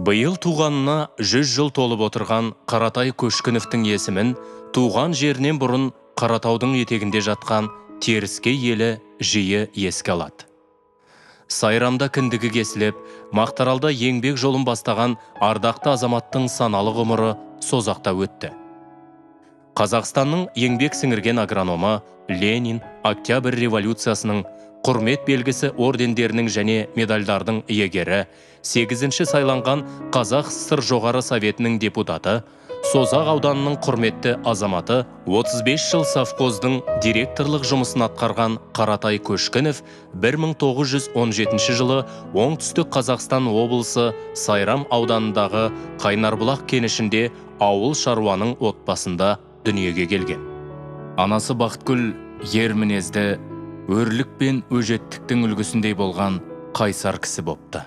Биыл туғанына 100 жыл толып отырған Қаратай Көшкіновтің есімін туған жерінен бұрын Қаратаудың етегінде жатқан Теріскей елі жиі еске алады. Сайрамда кіндігі кесіліп, Мақтаралда еңбек жолын бастаған ардақты азаматтың саналы ғұмыры созақта өтті. Қазақстанның еңбек сіңірген агрономы, Ленин, Октябрь революциясының, құрмет белгісі ордендерінің және медальдардың иегері, 8-ші сайланған Қазақ СССР жоғары советінің депутаты, Созақ ауданының құрметті азаматы, 35 жыл совхоздың директорлық жұмысын атқарған Қаратай Көшкінов 1917 жылы оңтүстік Қазақстан облысы Сайрам ауданындағы Қайнарбұлақ кенішінде ауыл шаруаның отбасында дүниеге келген. Анасы Бақытгүл ер мінезді, өрлік пен өжеттіктің үлгісіндей болған қайсар кісі бопты.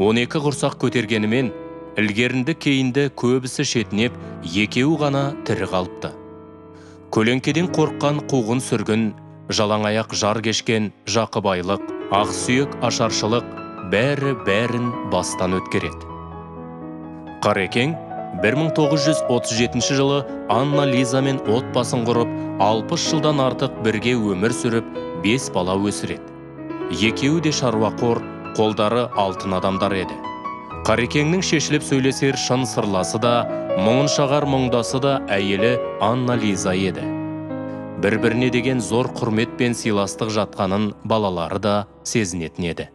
12 құрсақ көтергенімен, ілгерінді кейінді көбісі шетінеп, екеуі ғана тірі қалыпты. Көлеңкеден қорыққан қуғын сүргін, жалаңаяқ жар кешкен жақыбайлық, ақсүйек ашаршылық бәрін бастан өткереді. Қарекең 1937 жылы Анна Лизамен отбасын құрып, 60 жылдан артық бірге өмір сүріп, 5 бала өсіреді. Екеуі де шаруақор, қолдары алтын адамдар еді. Қарекеңнің шешіліп сөйлесер шын сырласы да, мұңын шағар мұңдасы да әйелі Анна Лиза еді. Бір-біріне деген зор құрмет пен сыйластық жатқанын балалары да сезінетін еді.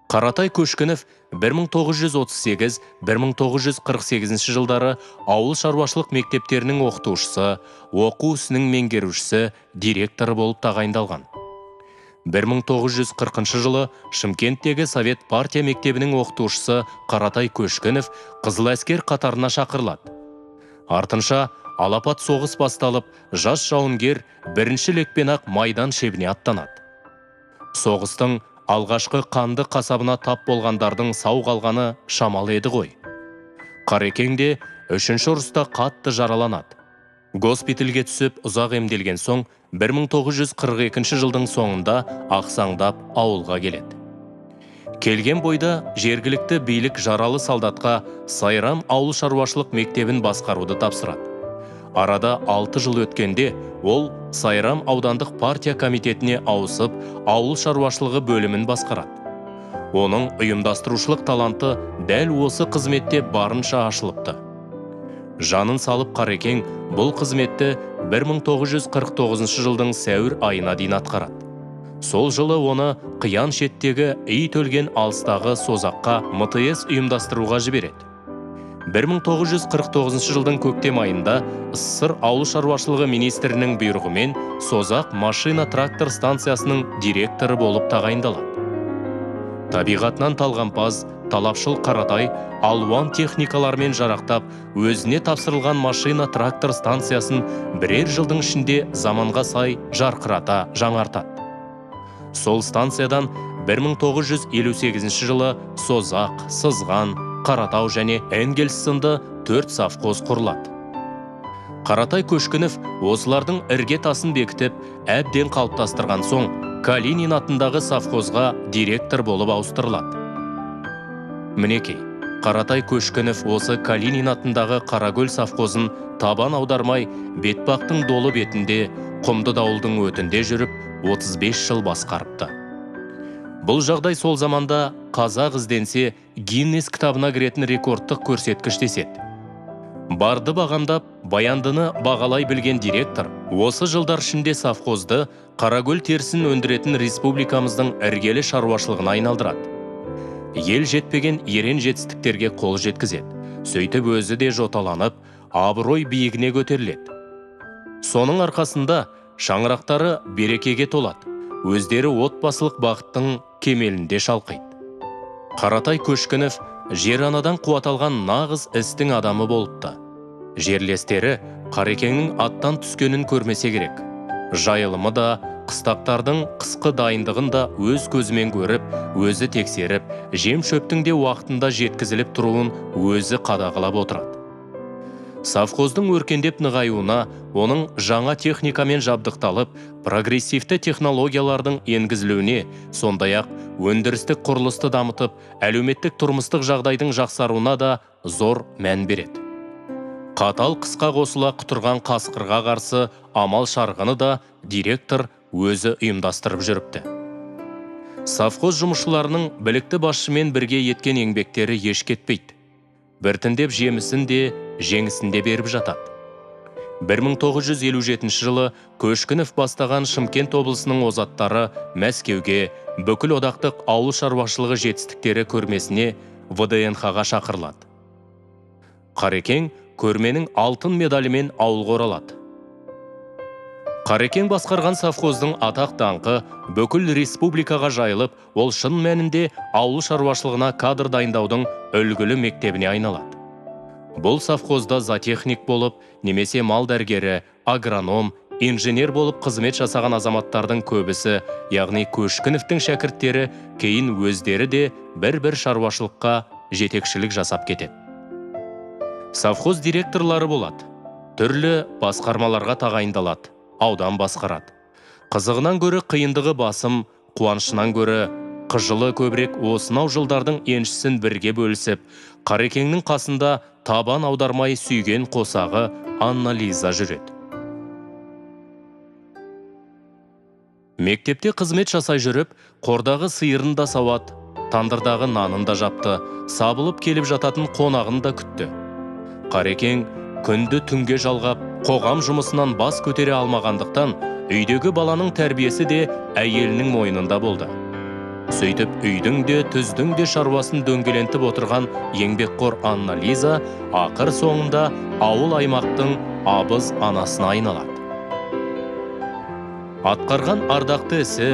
Қаратай Көшкінов 1938-1948 жылдары ауыл шаруашылық мектептерінің оқытушысы, оқу ісінің меңгерушісі, директоры болып тағайындалған. 1940 жылы Шымкенттегі Совет партия мектебінің оқытушысы Қаратай Көшкінов Қызыл әскер қатарына шақырылады. Артынша алапат соғыс басталып, жас жауынгер бірінші лекпен-ақ майдан шебіне аттанады. Соғыстың алғашқы қанды қасабына тап болғандардың сау қалғаны шамалы еді ғой. Қарекең де 3-ші ұрыста қатты жараланады. Госпитальге түсіп ұзақ емделген соң 1942 жылдың соңында ақсаңдап ауылға келеді. Келген бойда жергілікті билік жаралы солдатқа Сайрам ауыл шаруашылық мектебін басқаруды тапсырады. Арада 6 жыл өткенде ол Сайрам аудандық партия комитетіне ауысып, ауыл шаруашылығы бөлімін басқарады. Оның ұйымдастырушылық таланты дәл осы қызметте барынша ашылыпты. Жанын салып Қарекең бұл қызметті 1949 жылдың сәуір айына дейін атқарады. Сол жылы оны қиян шеттегі ит өлген алыстағы Созаққа МТС ұйымдастыруға жібереді. 1949 жылдың көктем айында СССР ауыл шаруашылығы министрінің бұйрығымен Созақ машина-трактор станциясының директоры болып тағайындалады. Табиғатынан талғампаз, талапшыл Қаратай алуан техникалармен жарақтап, өзіне тапсырылған машина-трактор станциясын бірер жылдың ішінде заманға сай жарқырата жаңартады. Сол станциядан 1958 жылы Созақ, Сызған, Қаратау және Энгельс сынды 4 совхоз құрылады. Қаратай Көшкінов осылардың ірге тасын бекітіп, әбден қалыптастырған соң, Калинин атындағы совхозға директор болып ауыстырылады. Мінекей, Қаратай Көшкінов осы Калинин атындағы Қаракөл совхозын табан аудармай, бетпақтың долы бетінде, құмды дауылдың өтінде жүріп, 35 жыл басқарыпты. Бұл жағдай сол заманда қазақ ізденсе, Гиннес кітабына кіретін рекордтық көрсеткіш деседі. Барды бағамдап, баяндыны бағалай білген директор, осы жылдар ішінде совхозды Қаракөл терісін өндіретін республикамыздың іргелі шаруашылығына айналдырады. Ел жетпеген ерен жетістіктерге қол жеткізеді. Сөйтіп өзі де жоталанып, абырой биігіне көтеріледі. Соның арқасында шаңырақтары берекеге толады. Өздері отбасылық бақыттың кемелінде шалқиды. Қаратай Көшкінов жер анадан қуат алған нағыз істің адамы болыпты. Жерлестері Қарекеңнің аттан түскенін көрмесе керек. Жайылымы да, қыстақтардың қысқы дайындығын да өз көзімен көріп, өзі тексеріп, жем шөптің де уақытында жеткізіліп тұруын өзі қадағалап отырады. Совхоздың өркендеп нығаюына, оның жаңа техникамен жабдықталып, прогрессивті технологиялардың енгізілуіне, сондай-ақ өндірістік құрылысты дамытып, әлеуметтік тұрмыстық жағдайдың жақсаруына да зор мән береді. Қатал қысқа қосыла құтырған қасқырға қарсы амал шарғыны да директор өзі ұйымдастырып жүріпті. Совхоз жұмысшыларының білікті басшымен бірге еткен еңбектері еш кетпейді. Біртіндеп жемісін де, жеңісін де беріп жатады. 1957 жылы Көшкінов бастаған Шымкент облысының озаттары Мәскеуге бүкіл одақтық ауыл шаруашылығы жетістіктері көрмесіне ВДНХ-ға шақырылады. Қарекең көрменің алтын медалімен ауылға оралады. Қарекең басқарған совхоздың атақ даңқы бүкіл республикаға жайылып, ол шын мәнінде ауыл шаруашылығына кадр дайындаудың үлгілі мектебіне айналады. Бұл совхозда зоотехник болып, немесе мал дәрігері, агроном, инженер болып қызмет жасаған азаматтардың көбісі, яғни Көшкіновтің шәкірттері, кейін өздері де бір-бір шаруашылыққа жетекшілік жасап кетеді. Совхоз директорлары болады. Түрлі басқармаларға тағайындалады, аудан басқарады. Қызығынан көрі қиындығы басым, қуанышынан көрі қыжылы көбірек осынау жылдардың еншісін бірге бөлісіп, Қарекеңнің қасында табан аудармай сүйген қосағы Анна-Лиза жүреді. Мектепте қызмет жасай жүріп, қордағы сиырын да сауат, тандырдағы нанын да жапты, сабылып келіп жататын қонағын да күтті. Қарекең күнді түнге жалғап, қоғам жұмысынан бас көтере алмағандықтан, үйдегі баланың тәрбиесі де әйелінің мойнында болды. Сөйтіп, үйдің де, түздің де шаруасын дөңгелентіп отырған еңбекқор Анна-Лиза ақыр соңында ауыл аймақтың абыз анасына айналады. Атқарған ардақты ісі,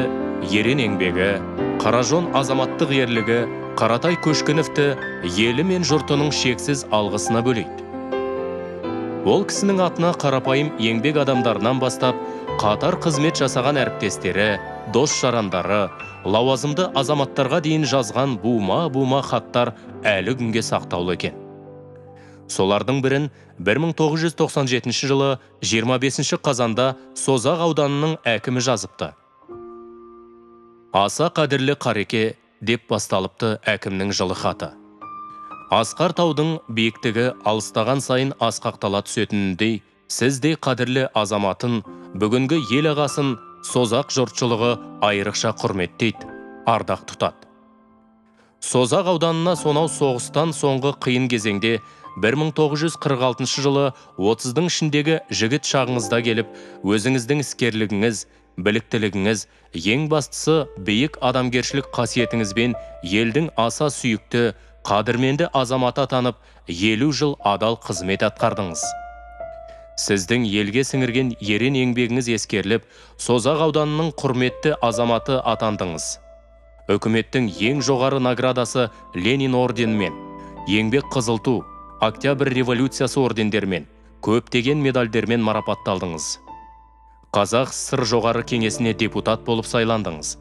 ерен еңбегі, Қаражон азаматтық ерлігі Қаратай Көшкіновті елі мен жұртының шексіз алғысына бөлейді. Ол кісінің атына қарапайым еңбек адамдарынан бастап, қатар қызмет жасаған әріптестері, дос-жарандары, лауазымды азаматтарға дейін жазған бума-бума хаттар әлі күнге сақтаулы екен. Солардың бірін 1997 жылы 25 қазанда Созақ ауданының әкімі жазыпты. Аса қадірлі Қареке деп басталыпты әкімнің жылы хаты. Асқар таудың биіктігі алыстаған сайын асқақтала түсетініндей, сіздей қадірлі азаматын, бүгінгі ел ағасын Созақ жұртшылығы айрықша құрметтейді, ардақ тұтады. Созақ ауданына сонау соғыстан соңғы қиын кезеңде 1946 жылы 30-дың ішіндегі жігіт шағыңызда келіп, өзіңіздің іскерлігіңіз, біліктілігіңіз, ең бастысы биік адамгершілік қасиетіңізбен елдің аса сүйікті, қадірменді азаматы атанып, 50 жыл адал қызмет атқардыңыз. Сіздің елге сіңірген ерен еңбегіңіз ескеріліп, Созақ ауданының құрметті азаматы атандыңыз. Үкіметтің ең жоғары наградасы Ленин орденімен, еңбек қызыл ту, Октябрь революциясы ордендермен, көптеген медальдермен марапатталдыңыз. Қазақ СССР жоғары кеңесіне депутат болып сайландыңыз.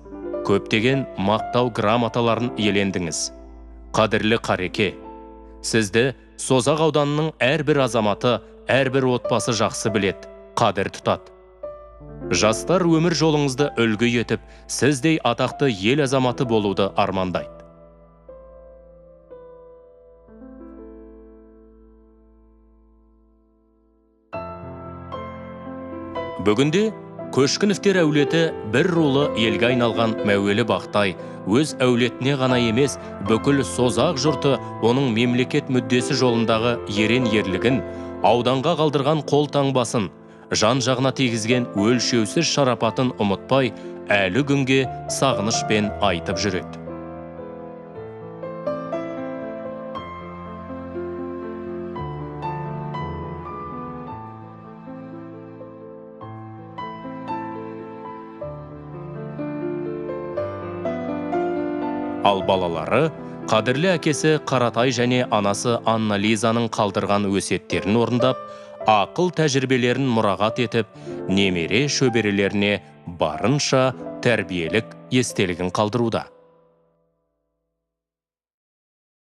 Көптеген мақтау грамоталарын иелендіңіз. Қадірлі Қареке, сізді Созақ ауданының әрбір азаматы, әрбір отбасы жақсы білет, қадір тұтады. Жастар өмір жолыңызды үлгі етіп, сіздей атақты ел азаматы болуды армандайды. Бүгінде Көшкіновтер әулеті бір рулы елге айналған мәуелі бақтай, өз әулетіне ғана емес, бүкіл Созақ жұрты оның мемлекет мүддесі жолындағы ерен ерлігін, ауданға қалдырған қол таңбасын, жан-жағына тигізген өлшеусіз шарапатын ұмытпай, әлі күнге сағынышпен айтып жүреді. Ал балалары, қадірлі әкесі Қаратай және анасы Анна-Лизаның қалдырған өсиеттерін орындап, ақыл тәжірибелерін мұрағат етіп, немере шөберелеріне барынша тәрбиелік естелігін қалдыруда.